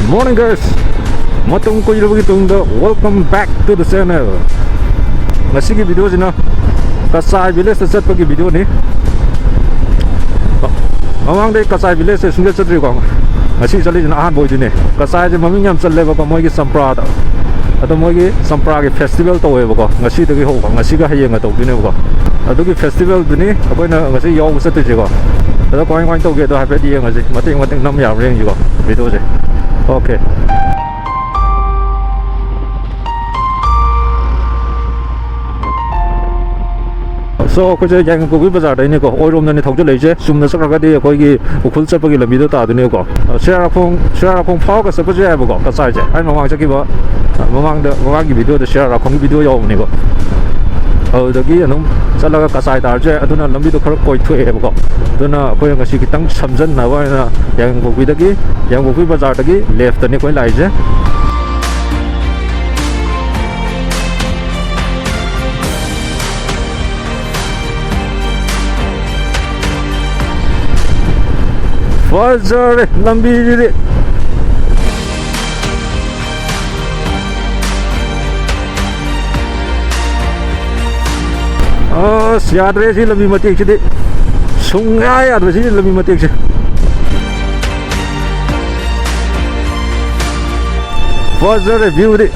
Morning guys, matong ko ilabagi tungda. Welcome back to the channel. Ngasigi video sina Kasai village sa pagi video ni. Mamang dei Kasai village se sungai chatri ko. Ngasi chali jina ahan boy dine. Kasai je maming yam challe ba moi gi sampra da. Ado moi gi sampra gi festival to we ba ko. Ngasi de gi ho ba ngasi ga hayeng to dine ba ko. Ado gi festival dine abai na ngasi yaw sa te je ko. Ado ko ang to ge do ha pe di ngasi mating nam ya reng ji ko video je. Okay. So ko je yang ko bi bazar dai ni ko oirom na ni thok je lei je sum na sakra ga de ko gi ukhul cha pagi lambi do ta du ne ko share khong phao ka sa pa je ba ko ka sai je ai mamang cha ki ba mamang gi video de share khong gi video yaw ni ko da gi anum cha la ka sai tar je aduna lambi do khar koi thue ba ko aduna ko yang si ki tang samjan na ba na yang ko bi da gi yang ko bi bazar da gi left ni ko lai je Fajar lambi jadi. Oh, siadre sih lebih mati jadi. Sungai ada sih lebih mati sih. Fajar view deh.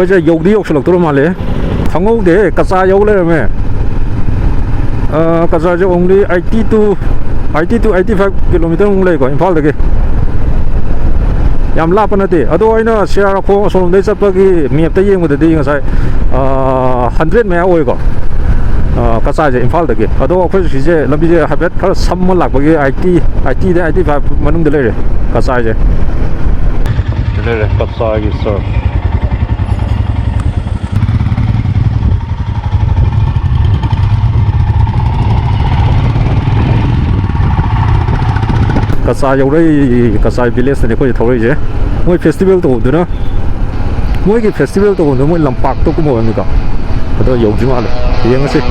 Bây giờ dầu đi học tôi mà lấy thằng ông để cả xa dầu lên mẹ cả xa dầu ông đi 85 km ông lấy coi Impal đấy yam la pana te ado aina share ko som dei chapa gi map te yeng de nga sai 100 me oi ko ka sa je Impal de ado ko si je lambi je habet khar sam lak ba gi 80 de 85 manung de le ka sa je le ka sa gi sir Kasai yêu đây Kasai village này có gì thấu đấy chứ mỗi festival tổ nữa mỗi cái festival tổ nữa mỗi làm bạc tôi cũng một người cả tôi yêu chứ mà này thì anh xem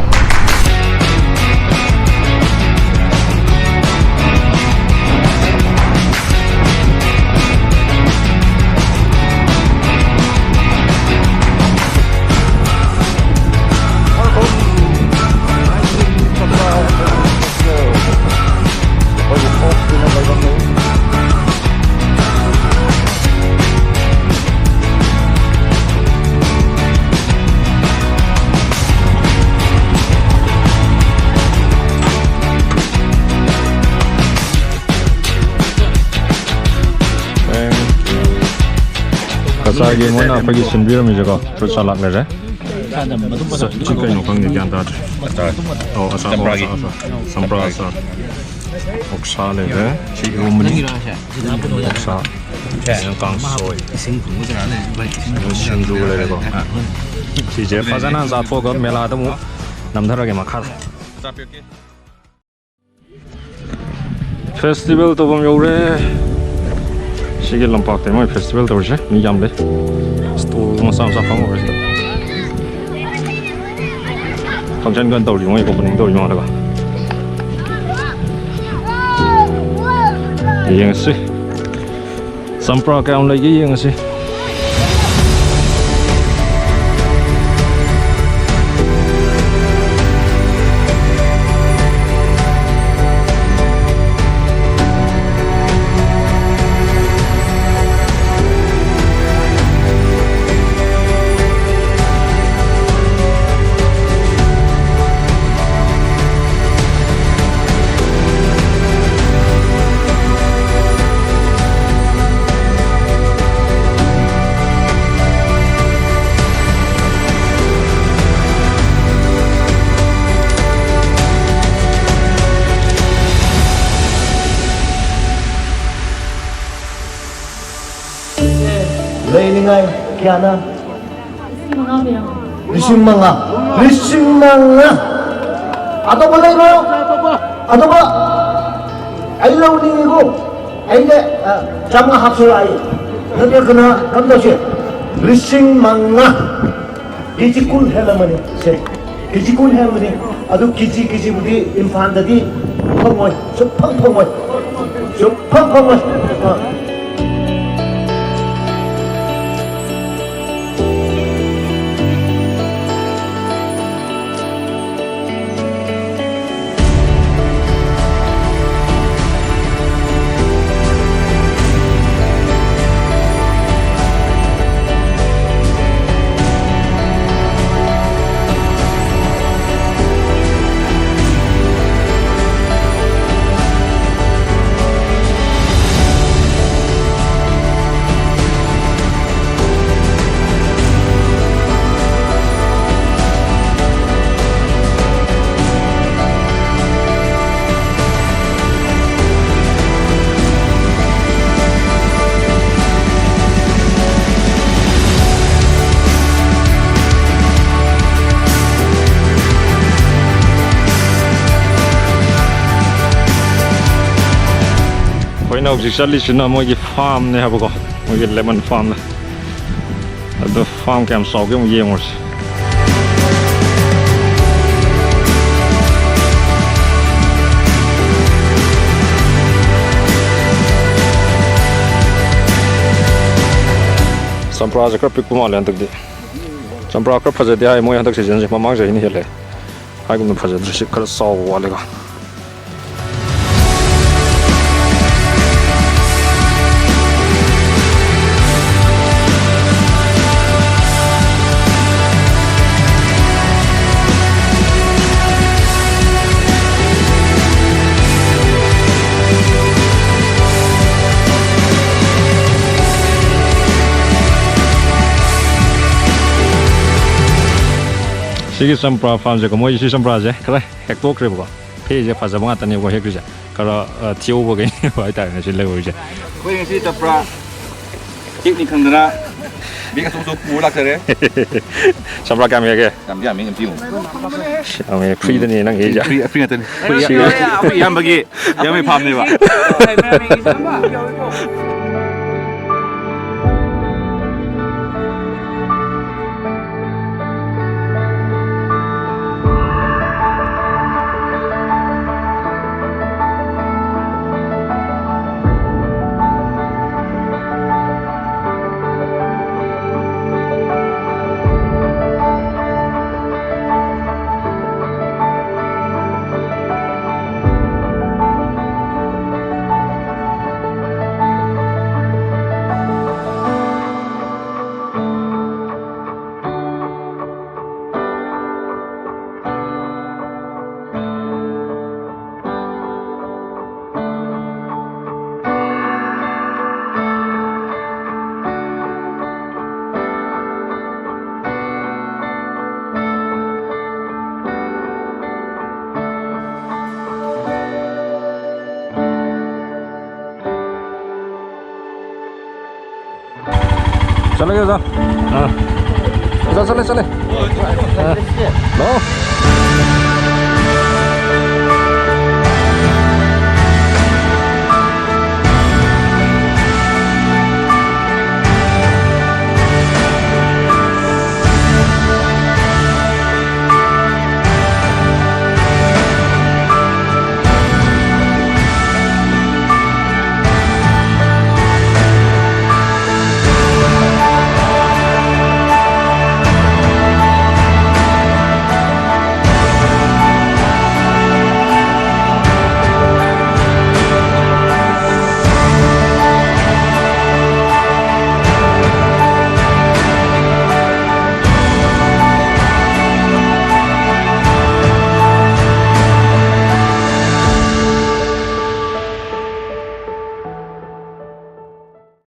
Kasai game mana pergi sendiri ni juga terus salat leh. Jika yang orang ni jangan tak. Oh asal sampra asal. Oksa leh. Si rumah ni. Oksa. Yang kang soy. Singju leh ko. Si je fazanan zat fogat mela tu mu namdhara ke makar. Festival tu bom yore. Sige lampak te mai festival to je mi jam le sto mo sam sa phang over sto function gan to ri moi ko ning to ri ma la ba yeng si sampra ka on le yeng si 레이닝아이 키아나 Mga 리싱망아 리싱망아 아도바 레이노 아도바 아일라우닝이고 아이네 장가 합술 아이 너들 그나 감도시 리싱망아 기지군 헬라머니 세 기지군 헬라머니 아주 기지부디 임판다디 펑워이 저 펑펑워이 Hoina hꯧꯖꯤꯛ ꯆꯠꯂꯤꯁꯤꯅ ꯃꯣꯏꯒꯤ ꯐꯥꯔꯝꯅꯦ ꯍꯥꯏꯕꯀꯣ ꯃꯣꯏꯒꯤ lemon ꯐꯥꯔꯝꯅ ꯑꯗꯣ farm ꯀꯌꯥꯝ ꯆꯥꯎꯒꯦ ꯑꯃꯨꯛ ꯌꯦꯡꯉꯨꯔꯁꯤ ꯆꯝꯄ꯭ꯔꯥꯁꯦ ꯈꯔ ꯄꯤꯛꯄ ꯃꯥꯜꯂꯦ ꯍꯟꯗꯛꯇꯤ ꯆꯝꯄ꯭ꯔꯥ ꯈꯔ ꯐꯖꯗꯦ ꯍꯥꯏ ꯃꯣꯏ ꯍꯟꯗꯛ ꯁꯤꯖꯟꯁꯦ ꯃꯃꯥꯡ ꯆꯍꯤꯅ ꯍꯦꯜꯂꯦ ꯍꯥꯏꯒꯨꯝꯅ ꯐꯖꯗ꯭ꯔꯦ ꯁꯤ ꯈꯔ ꯆꯥꯎꯕ ꯋꯥꯠꯂꯦꯀꯣ 시기 쌈프라 팜제고 뭐 이시 쌈프라제 그래 핵도크래보고 페이지에 파자봉 왔다니고 핵그자 그러 티오버게 와이다네 실내고 이제 거기 시 잡라 찍니 칸드나 미가 소소 부락서래 쌈프라 감이게 남자 민은 비용 아메 프리드니 난 게자 프리 같은 프리 양박이 양이 밤네 봐 चले गए हाँ चले चले नो